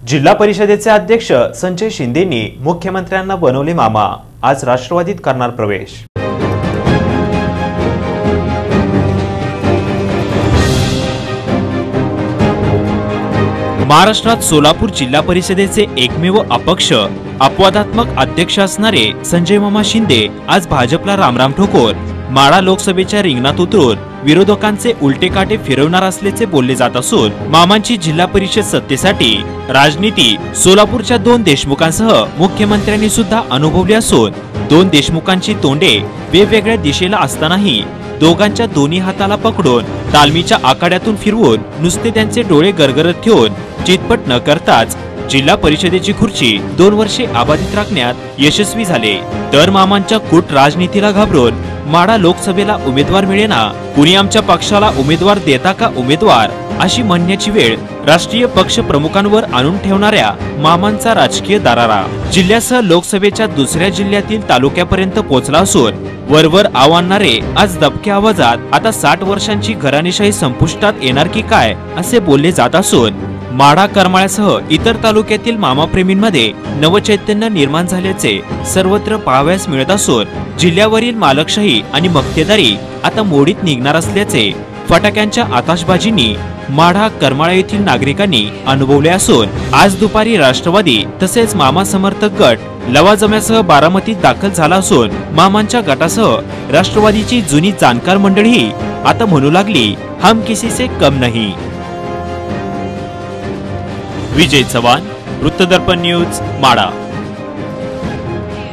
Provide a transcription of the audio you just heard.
जिल्हा परिषदेचे अध्यक्ष संजय शिंदेंनी मुख्यमंत्र्यांना बनवले मामा, आज राष्ट्रवादीत करणार प्रवेश। महाराष्ट्रात सोलापूर जिल्हा परिषदेचे एकमेव अपक्ष अपवादात्मक अध्यक्ष असणारे संजय मामा शिंदे आज भाजपला रामराम ठोकून माढा लोकसभेच्या रिंगणात उतरून विरोधकांचे उलटे काटे फिरवणार असल्याचे बोलले जात असून मामांची जिल्हा परिषद सत्तेसाठी राजनीती सोलापूरच्या दोन देशमुखांसह मुख्यमंत्र्यांनी सुद्धा अनुभवली असून दोन देशमुखांची तोंडे वेगवेगळ्या दिशेला असतानाही दोघांच्या दोन्ही हाताला पकडून तालमीच्या आखाड्यातून फिरवून नुसते त्यांचे डोळे गरगरत ठेवून चितपट न करताच जिल्हा परिषदेची खुर्ची 2 वर्षे आबाधित राखण्यात यशस्वी झाले। तर मामांच्या कूट राजनीतीला घाबरून माढा लोकसभेला उमेदवार मिळेना, कुणी आमच्या पक्षाला उमेदवार देता का उमेदवार अशी म्हणण्याची वेळ राष्ट्रीय पक्ष प्रमुखांवर आणून ठेवणाऱ्या मामांचा राजकीय दरारा जिल्ह्यासह लोकसभेच्या दुसऱ्या जिल्ह्यातील तालुक्यापर्यंत पोहोचला असून वरवर आव्हानारे आज दबक्या आवाजात आता 60 वर्षांची घराणेशाही संपुष्टात येणार की काय असे बोलले जात असून माढा करमाळ्यासह इतर तालुक्यातील मामाप्रेमींमध्ये नवचैतन्य निर्माण झाल्याचे सर्वत्र पाहावयास मिळत असून जिल्ह्यावरील मालकशाही आणि मक्तेदारी आता मोडीत निघणार असल्याचे फटाक्यांच्या आताशबाजींनी माढा करमाळा येथील नागरिकांनी अनुभवले असून आज दुपारी राष्ट्रवादी तसेच मामा समर्थक गट लवाजम्यासह बारामतीत दाखल झाला असून मामांच्या गटासह राष्ट्रवादीची जुनी जाणकार मंडळी आता म्हणू लागली हम किसी से कम नहीं। विजय चव्हाण, वृत्तदर्पण न्यूज, माढा।